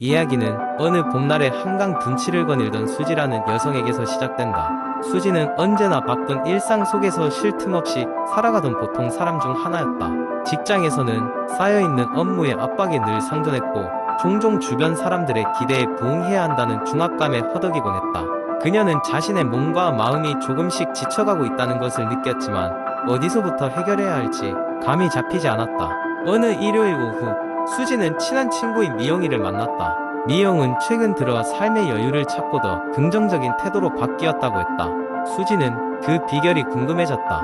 이야기는 어느 봄날에 한강 둔치를 거닐던 수지라는 여성에게서 시작된다. 수지는 언제나 바쁜 일상 속에서 쉴 틈 없이 살아가던 보통 사람 중 하나였다. 직장에서는 쌓여있는 업무의 압박이 늘 상존했고, 종종 주변 사람들의 기대에 부응해야 한다는 중압감에 허덕이곤 했다. 그녀는 자신의 몸과 마음이 조금씩 지쳐가고 있다는 것을 느꼈지만 어디서부터 해결해야 할지 감이 잡히지 않았다. 어느 일요일 오후, 수지는 친한 친구인 미영이를 만났다. 미영은 최근 들어 삶의 여유를 찾고 더 긍정적인 태도로 바뀌었다고 했다. 수지는 그 비결이 궁금해졌다.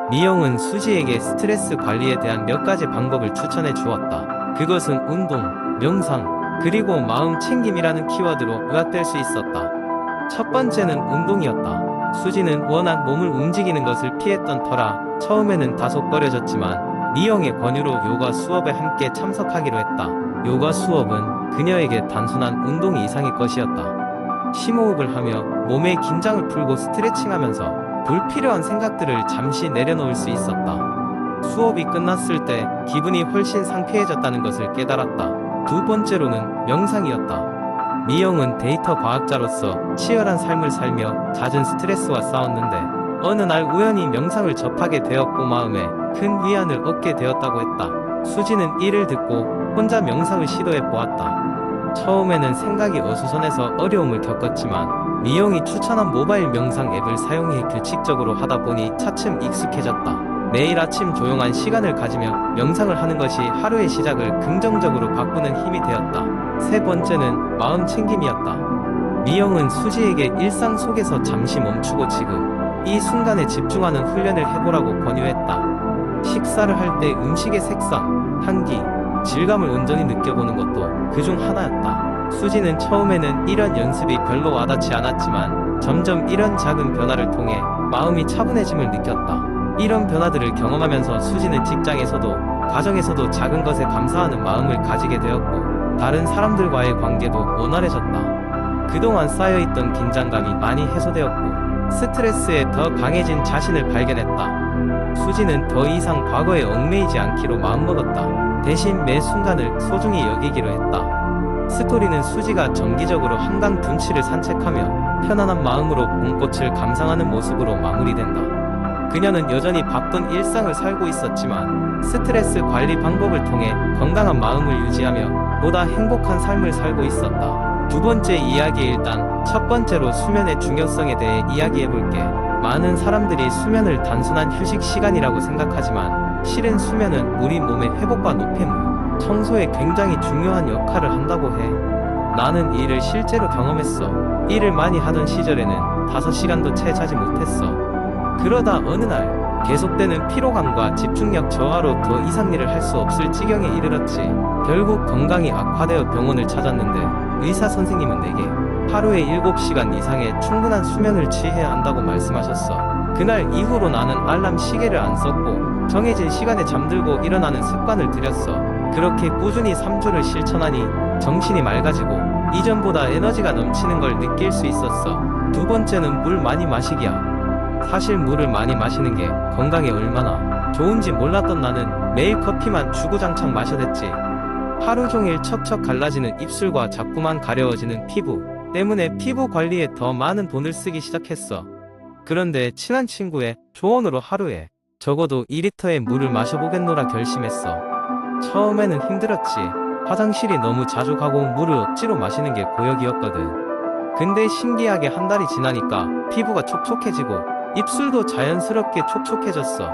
미영은 수지에게 스트레스 관리에 대한 몇 가지 방법을 추천해 주었다. 그것은 운동, 명상, 그리고 마음 챙김이라는 키워드로 요약될 수 있었다. 첫 번째는 운동이었다. 수지는 워낙 몸을 움직이는 것을 피했던 터라 처음에는 다소 꺼려졌지만 미영의 권유로 요가 수업에 함께 참석하기로 했다. 요가 수업은 그녀에게 단순한 운동 이상의 것이었다. 심호흡을 하며 몸의 긴장을 풀고 스트레칭하면서 불필요한 생각들을 잠시 내려놓을 수 있었다. 수업이 끝났을 때 기분이 훨씬 상쾌해졌다는 것을 깨달았다. 두 번째로는 명상이었다. 미영은 데이터 과학자로서 치열한 삶을 살며 잦은 스트레스와 싸웠는데 어느 날 우연히 명상을 접하게 되었고 마음에 큰 위안을 얻게 되었다고 했다. 수지는 이를 듣고 혼자 명상을 시도해 보았다. 처음에는 생각이 어수선해서 어려움을 겪었지만 미영이 추천한 모바일 명상 앱을 사용해 규칙적으로 하다 보니 차츰 익숙해졌다. 매일 아침 조용한 시간을 가지며 명상을 하는 것이 하루의 시작을 긍정적으로 바꾸는 힘이 되었다. 세 번째는 마음 챙김이었다. 미영은 수지에게 일상 속에서 잠시 멈추고 지금 이 순간에 집중하는 훈련을 해보라고 권유했다. 식사를 할 때 음식의 색상, 향기, 질감을 온전히 느껴보는 것도 그중 하나였다. 수지는 처음에는 이런 연습이 별로 와닿지 않았지만 점점 이런 작은 변화를 통해 마음이 차분해짐을 느꼈다. 이런 변화들을 경험하면서 수지는 직장에서도 가정에서도 작은 것에 감사하는 마음을 가지게 되었고 다른 사람들과의 관계도 원활해졌다. 그동안 쌓여있던 긴장감이 많이 해소되었고 스트레스에 더 강해진 자신을 발견했다. 수지는 더 이상 과거에 얽매이지 않기로 마음먹었다. 대신 매 순간을 소중히 여기기로 했다. 스토리는 수지가 정기적으로 한강 둔치를 산책하며 편안한 마음으로 봄꽃을 감상하는 모습으로 마무리된다. 그녀는 여전히 바쁜 일상을 살고 있었지만 스트레스 관리 방법을 통해 건강한 마음을 유지하며 보다 행복한 삶을 살고 있었다. 두 번째 이야기 일단 첫 번째로 수면의 중요성에 대해 이야기해볼게. 많은 사람들이 수면을 단순한 휴식 시간이라고 생각하지만 실은 수면은 우리 몸의 회복과 노폐물, 청소에 굉장히 중요한 역할을 한다고 해. 나는 이를 실제로 경험했어. 일을 많이 하던 시절에는 5시간도 채 자지 못했어. 그러다 어느 날 계속되는 피로감과 집중력 저하로 더 이상 일을 할 수 없을 지경에 이르렀지. 결국 건강이 악화되어 병원을 찾았는데 의사 선생님은 내게 하루에 7시간 이상의 충분한 수면을 취해야 한다고 말씀하셨어. 그날 이후로 나는 알람 시계를 안 썼고 정해진 시간에 잠들고 일어나는 습관을 들였어. 그렇게 꾸준히 3주를 실천하니 정신이 맑아지고 이전보다 에너지가 넘치는 걸 느낄 수 있었어. 두 번째는 물 많이 마시기야. 사실 물을 많이 마시는 게 건강에 얼마나 좋은지 몰랐던 나는 매일 커피만 주구장창 마셔댔지. 하루 종일 척척 갈라지는 입술과 자꾸만 가려워지는 피부 때문에 피부 관리에 더 많은 돈을 쓰기 시작했어. 그런데 친한 친구의 조언으로 하루에 적어도 2리터의 물을 마셔보겠노라 결심했어. 처음에는 힘들었지. 화장실이 너무 자주 가고 물을 억지로 마시는 게 고역이었거든. 근데 신기하게 한 달이 지나니까 피부가 촉촉해지고 입술도 자연스럽게 촉촉해졌어.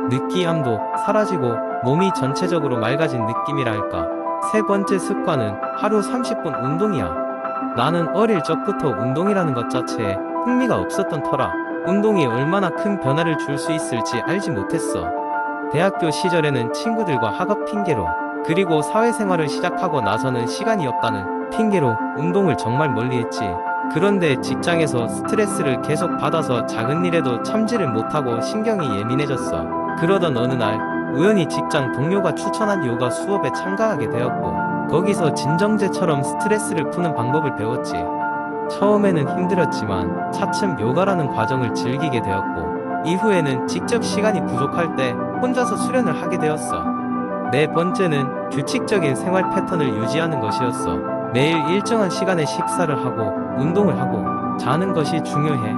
느끼함도 사라지고 몸이 전체적으로 맑아진 느낌이라 할까. 세 번째 습관은 하루 30분 운동이야. 나는 어릴 적부터 운동이라는 것 자체에 흥미가 없었던 터라 운동이 얼마나 큰 변화를 줄 수 있을지 알지 못했어. 대학교 시절에는 친구들과 학업 핑계로 그리고 사회생활을 시작하고 나서는 시간이 없다는 핑계로 운동을 정말 멀리했지. 그런데 직장에서 스트레스를 계속 받아서 작은 일에도 참지를 못하고 신경이 예민해졌어. 그러던 어느 날 우연히 직장 동료가 추천한 요가 수업에 참가하게 되었고 거기서 진정제처럼 스트레스를 푸는 방법을 배웠지. 처음에는 힘들었지만 차츰 요가라는 과정을 즐기게 되었고 이후에는 직접 시간이 부족할 때 혼자서 수련을 하게 되었어. 네 번째는 규칙적인 생활 패턴을 유지하는 것이었어. 매일 일정한 시간에 식사를 하고 운동을 하고 자는 것이 중요해.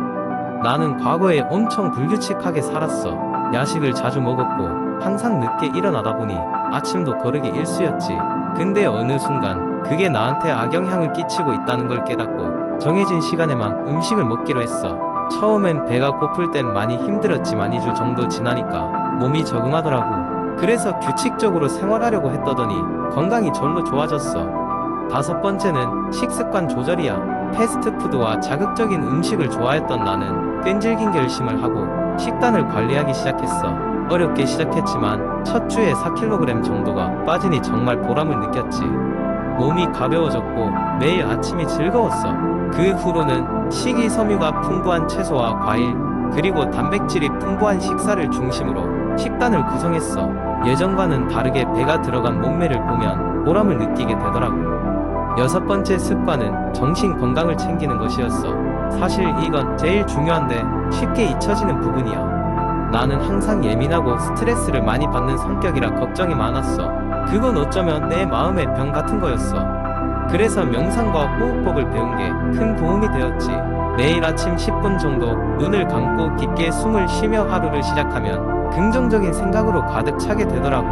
나는 과거에 엄청 불규칙하게 살았어. 야식을 자주 먹었고 항상 늦게 일어나다 보니 아침도 거르기 일쑤였지. 근데 어느 순간 그게 나한테 악영향을 끼치고 있다는 걸 깨닫고 정해진 시간에만 음식을 먹기로 했어. 처음엔 배가 고플 땐 많이 힘들었지만 2주 정도 지나니까 몸이 적응하더라고. 그래서 규칙적으로 생활하려고 했더니 건강이 절로 좋아졌어. 5번째는 식습관 조절이야. 패스트푸드와 자극적인 음식을 좋아했던 나는 끈질긴 결심을 하고 식단을 관리하기 시작했어. 어렵게 시작했지만 첫 주에 4kg 정도가 빠지니 정말 보람을 느꼈지. 몸이 가벼워졌고 매일 아침이 즐거웠어. 그 후로는 식이섬유가 풍부한 채소와 과일, 그리고 단백질이 풍부한 식사를 중심으로 식단을 구성했어. 예전과는 다르게 배가 들어간 몸매를 보면 보람을 느끼게 되더라고. 6번째 습관은 정신 건강을 챙기는 것이었어. 사실 이건 제일 중요한데 쉽게 잊혀지는 부분이야. 나는 항상 예민하고 스트레스를 많이 받는 성격이라 걱정이 많았어. 그건 어쩌면 내 마음의 병 같은 거였어. 그래서 명상과 호흡법을 배운 게 큰 도움이 되었지. 매일 아침 10분 정도 눈을 감고 깊게 숨을 쉬며 하루를 시작하면 긍정적인 생각으로 가득 차게 되더라고.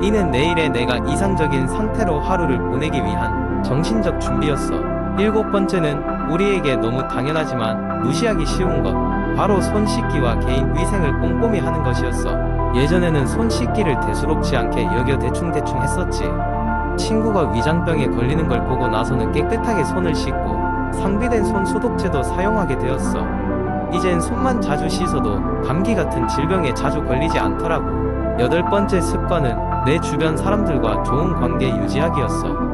이는 내일의 내가 이상적인 상태로 하루를 보내기 위한 정신적 준비였어. 7번째는 우리에게 너무 당연하지만 무시하기 쉬운 것, 바로 손 씻기와 개인 위생을 꼼꼼히 하는 것이었어. 예전에는 손 씻기를 대수롭지 않게 여겨 대충대충 했었지. 친구가 위장병에 걸리는 걸 보고 나서는 깨끗하게 손을 씻고 상비된 손 소독제도 사용하게 되었어. 이젠 손만 자주 씻어도 감기 같은 질병에 자주 걸리지 않더라고. 8번째 습관은 내 주변 사람들과 좋은 관계 유지하기였어.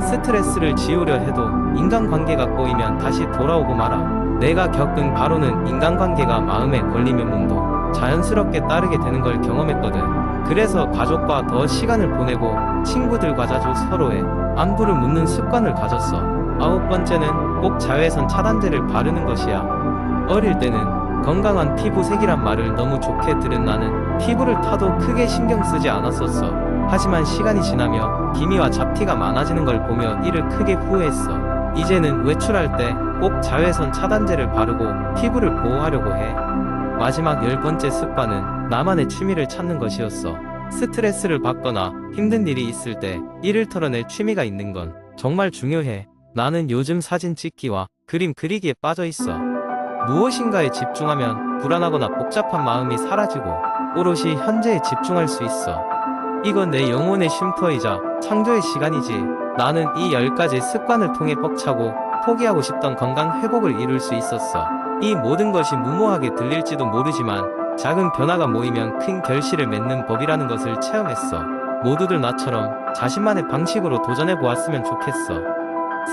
스트레스를 지우려 해도 인간관계가 꼬이면 다시 돌아오고 말아. 내가 겪은 바로는 인간관계가 마음에 걸리면 몸도 자연스럽게 따르게 되는 걸 경험했거든. 그래서 가족과 더 시간을 보내고 친구들과 자주 서로의 안부를 묻는 습관을 가졌어. 9번째는 꼭 자외선 차단제를 바르는 것이야. 어릴 때는 건강한 피부색이란 말을 너무 좋게 들은 나는 피부를 타도 크게 신경 쓰지 않았었어. 하지만 시간이 지나며 기미와 잡티가 많아지는 걸 보며 이를 크게 후회했어. 이제는 외출할 때 꼭 자외선 차단제를 바르고 피부를 보호하려고 해. 마지막 10번째 습관은 나만의 취미를 찾는 것이었어. 스트레스를 받거나 힘든 일이 있을 때 이를 털어낼 취미가 있는 건 정말 중요해. 나는 요즘 사진 찍기와 그림 그리기에 빠져 있어. 무엇인가에 집중하면 불안하거나 복잡한 마음이 사라지고 오롯이 현재에 집중할 수 있어. 이건 내 영혼의 쉼터이자 창조의 시간이지. 나는 이 10가지 습관을 통해 벅차고 포기하고 싶던 건강 회복을 이룰 수 있었어. 이 모든 것이 무모하게 들릴지도 모르지만 작은 변화가 모이면 큰 결실을 맺는 법이라는 것을 체험했어. 모두들 나처럼 자신만의 방식으로 도전해 보았으면 좋겠어.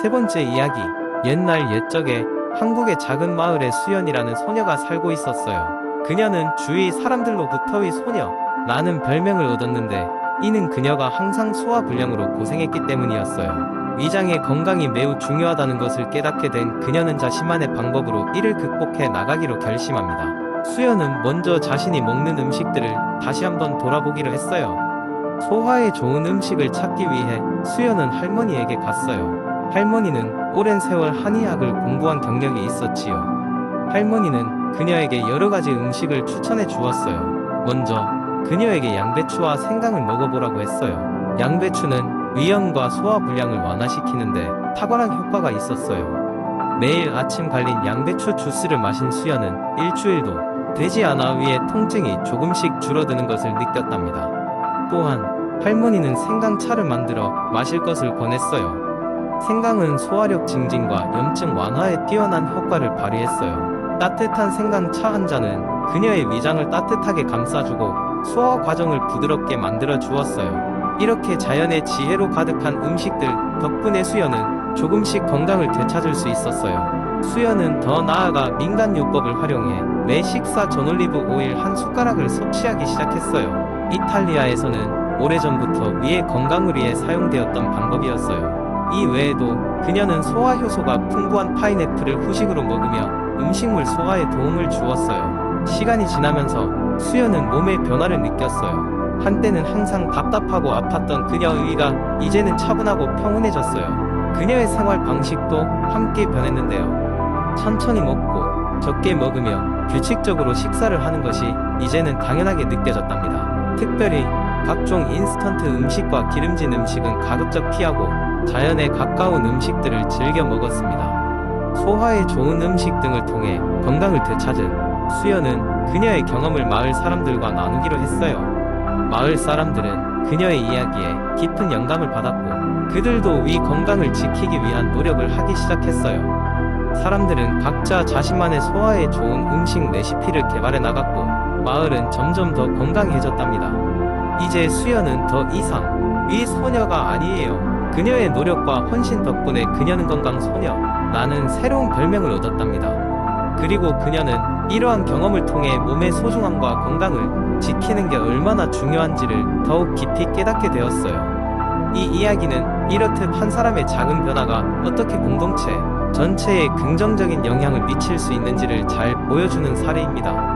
3번째 이야기. 옛날 옛적에 한국의 작은 마을에 수연이라는 소녀가 살고 있었어요. 그녀는 주위 사람들로부터의 소녀, 라는 별명을 얻었는데 이는 그녀가 항상 소화불량으로 고생했기 때문이었어요. 위장의 건강이 매우 중요하다는 것을 깨닫게 된 그녀는 자신만의 방법으로 이를 극복해 나가기로 결심합니다. 수연은 먼저 자신이 먹는 음식들을 다시 한번 돌아보기로 했어요. 소화에 좋은 음식을 찾기 위해 수연은 할머니에게 갔어요. 할머니는 오랜 세월 한의학을 공부한 경력이 있었지요. 할머니는 그녀에게 여러 가지 음식을 추천해 주었어요. 먼저 그녀에게 양배추와 생강을 먹어보라고 했어요. 양배추는 위염과 소화불량을 완화시키는데 탁월한 효과가 있었어요. 매일 아침 갈린 양배추 주스를 마신 수연은 일주일도 되지 않아 위의 통증이 조금씩 줄어드는 것을 느꼈답니다. 또한 할머니는 생강차를 만들어 마실 것을 권했어요. 생강은 소화력 증진과 염증 완화에 뛰어난 효과를 발휘했어요. 따뜻한 생강차 한 잔은 그녀의 위장을 따뜻하게 감싸주고 소화 과정을 부드럽게 만들어 주었어요. 이렇게 자연의 지혜로 가득한 음식들 덕분에 수연은 조금씩 건강을 되찾을 수 있었어요. 수연은 더 나아가 민간요법을 활용해 매 식사 전 올리브 오일 한 숟가락을 섭취하기 시작했어요. 이탈리아에서는 오래전부터 위의 건강을 위해 사용되었던 방법이었어요. 이 외에도 그녀는 소화 효소가 풍부한 파인애플을 후식으로 먹으며 음식물 소화에 도움을 주었어요. 시간이 지나면서 수연은 몸의 변화를 느꼈어요. 한때는 항상 답답하고 아팠던 그녀의 위가 이제는 차분하고 평온해졌어요. 그녀의 생활 방식도 함께 변했는데요. 천천히 먹고 적게 먹으며 규칙적으로 식사를 하는 것이 이제는 당연하게 느껴졌답니다. 특별히 각종 인스턴트 음식과 기름진 음식은 가급적 피하고 자연에 가까운 음식들을 즐겨 먹었습니다. 소화에 좋은 음식 등을 통해 건강을 되찾은 수연은 그녀의 경험을 마을 사람들과 나누기로 했어요. 마을 사람들은 그녀의 이야기에 깊은 영감을 받았고 그들도 위 건강을 지키기 위한 노력을 하기 시작했어요. 사람들은 각자 자신만의 소화에 좋은 음식 레시피를 개발해 나갔고 마을은 점점 더 건강해졌답니다. 이제 수연은 더 이상 위 소녀가 아니에요. 그녀의 노력과 헌신 덕분에 그녀는 건강 소녀라는 새로운 별명을 얻었답니다. 그리고 그녀는 이러한 경험을 통해 몸의 소중함과 건강을 지키는 게 얼마나 중요한지를 더욱 깊이 깨닫게 되었어요. 이 이야기는 이렇듯 한 사람의 작은 변화가 어떻게 공동체 전체에 긍정적인 영향을 미칠 수 있는지를 잘 보여주는 사례입니다.